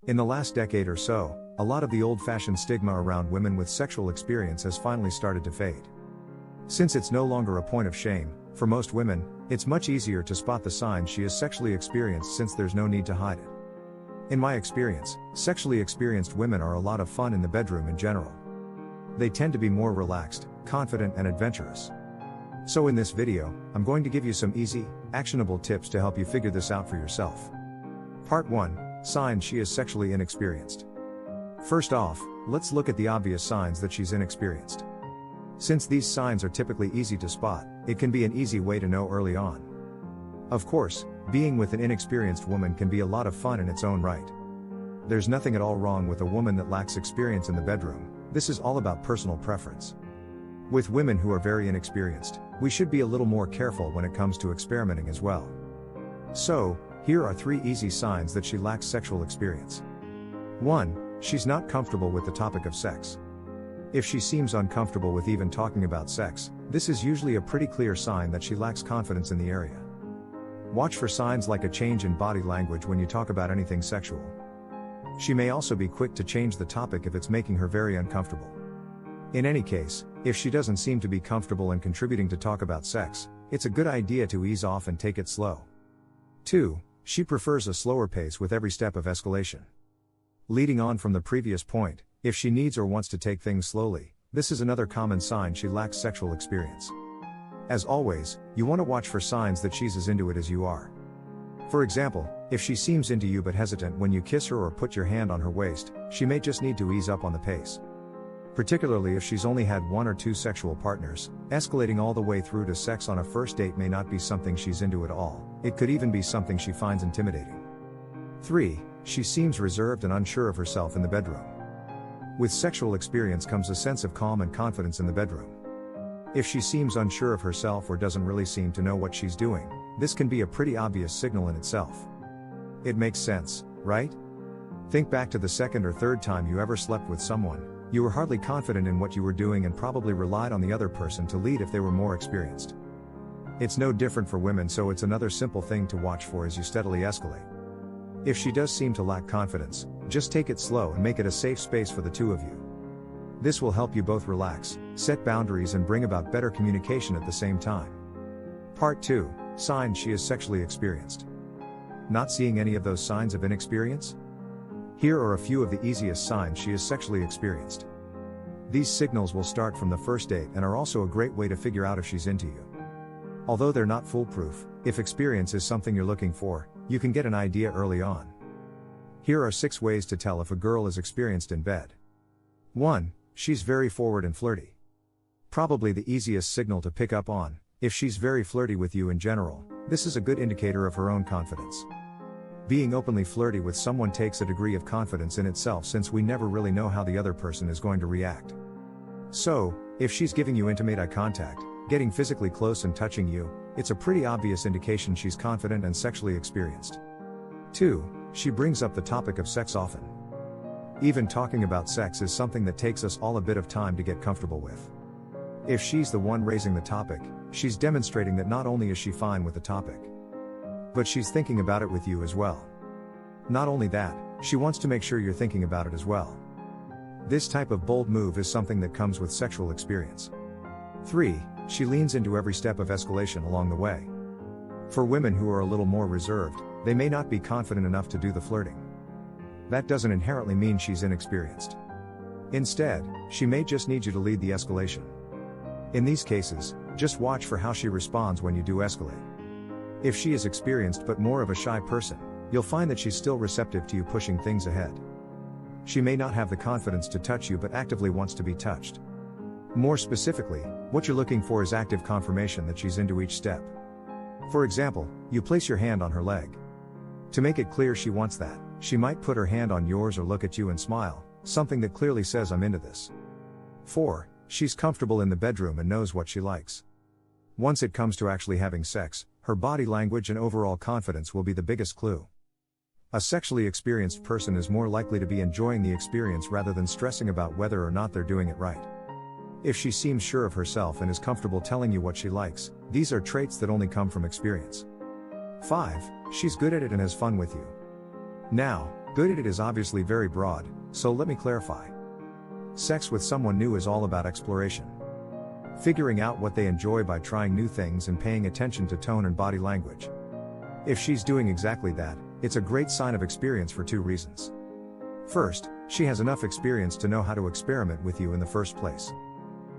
In the last decade or so, a lot of the old-fashioned stigma around women with sexual experience has finally started to fade. Since it's no longer a point of shame, for most women, it's much easier to spot the signs she is sexually experienced since there's no need to hide it. In my experience, sexually experienced women are a lot of fun in the bedroom in general. They tend to be more relaxed, confident and adventurous. So in this video, I'm going to give you some easy, actionable tips to help you figure this out for yourself. Part 1. Signs she is sexually inexperienced. First off, let's look at the obvious signs that she's inexperienced. Since these signs are typically easy to spot, it can be an easy way to know early on. Of course, being with an inexperienced woman can be a lot of fun in its own right. There's nothing at all wrong with a woman that lacks experience in the bedroom. This is all about personal preference. With women who are very inexperienced, we should be a little more careful when it comes to experimenting as well. So, here are 3 easy signs that she lacks sexual experience. 1. She's not comfortable with the topic of sex. If she seems uncomfortable with even talking about sex, this is usually a pretty clear sign that she lacks confidence in the area. Watch for signs like a change in body language when you talk about anything sexual. She may also be quick to change the topic if it's making her very uncomfortable. In any case, if she doesn't seem to be comfortable and contributing to talk about sex, it's a good idea to ease off and take it slow. 2. She prefers a slower pace with every step of escalation. Leading on from the previous point, if she needs or wants to take things slowly, this is another common sign she lacks sexual experience. As always, you want to watch for signs that she's as into it as you are. For example, if she seems into you but hesitant when you kiss her or put your hand on her waist, she may just need to ease up on the pace. Particularly if she's only had 1 or 2 sexual partners, escalating all the way through to sex on a first date may not be something she's into at all. It could even be something she finds intimidating. 3. She seems reserved and unsure of herself in the bedroom. With sexual experience comes a sense of calm and confidence in the bedroom. If she seems unsure of herself or doesn't really seem to know what she's doing, this can be a pretty obvious signal in itself. It makes sense, right? Think back to the second or third time you ever slept with someone. You were hardly confident in what you were doing and probably relied on the other person to lead if they were more experienced. It's no different for women, so it's another simple thing to watch for as you steadily escalate. If she does seem to lack confidence, just take it slow and make it a safe space for the two of you. This will help you both relax, set boundaries and bring about better communication at the same time. Part 2. Signs she is sexually experienced. Not seeing any of those signs of inexperience? Here are a few of the easiest signs she is sexually experienced. These signals will start from the first date and are also a great way to figure out if she's into you. Although they're not foolproof, if experience is something you're looking for, you can get an idea early on. Here are 6 ways to tell if a girl is experienced in bed. 1. She's very forward and flirty. Probably the easiest signal to pick up on. If she's very flirty with you in general, this is a good indicator of her own confidence. Being openly flirty with someone takes a degree of confidence in itself, since we never really know how the other person is going to react. So, if she's giving you intimate eye contact, getting physically close and touching you, it's a pretty obvious indication she's confident and sexually experienced. 2. She brings up the topic of sex often. Even talking about sex is something that takes us all a bit of time to get comfortable with. If she's the one raising the topic, she's demonstrating that not only is she fine with the topic, but she's thinking about it with you as well. Not only that, she wants to make sure you're thinking about it as well. This type of bold move is something that comes with sexual experience. 3. She leans into every step of escalation along the way. For women who are a little more reserved, they may not be confident enough to do the flirting. That doesn't inherently mean she's inexperienced. Instead, she may just need you to lead the escalation. In these cases, just watch for how she responds when you do escalate. If she is experienced but more of a shy person, you'll find that she's still receptive to you pushing things ahead. She may not have the confidence to touch you but actively wants to be touched. More specifically, what you're looking for is active confirmation that she's into each step. For example, you place your hand on her leg. To make it clear she wants that, she might put her hand on yours or look at you and smile, something that clearly says I'm into this. 4. She's comfortable in the bedroom and knows what she likes. Once it comes to actually having sex, her body language and overall confidence will be the biggest clue. A sexually experienced person is more likely to be enjoying the experience rather than stressing about whether or not they're doing it right. If she seems sure of herself and is comfortable telling you what she likes, these are traits that only come from experience. 5. She's good at it and has fun with you. Now, Good at it is obviously very broad, so let me clarify. Sex with someone new is all about exploration. Figuring out what they enjoy by trying new things and paying attention to tone and body language. If she's doing exactly that, it's a great sign of experience for two reasons. First, she has enough experience to know how to experiment with you in the first place.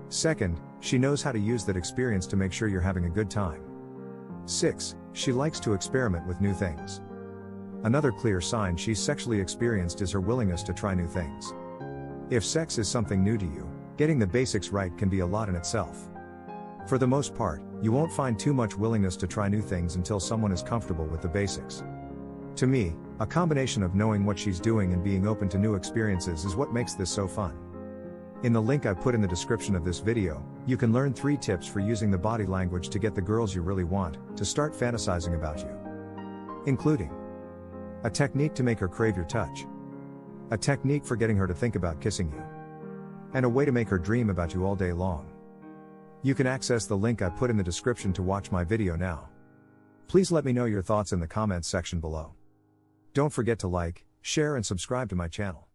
Second, she knows how to use that experience to make sure you're having a good time. 6. She likes to experiment with new things. Another clear sign she's sexually experienced is her willingness to try new things. If sex is something new to you, getting the basics right can be a lot in itself. For the most part, you won't find too much willingness to try new things until someone is comfortable with the basics. To me, a combination of knowing what she's doing and being open to new experiences is what makes this so fun. In the link I put in the description of this video, you can learn 3 tips for using the body language to get the girls you really want to start fantasizing about you. Including a technique to make her crave your touch, a technique for getting her to think about kissing you, and a way to make her dream about you all day long. You can access the link I put in the description to watch my video now. Please let me know your thoughts in the comments section below. Don't forget to like, share and subscribe to my channel.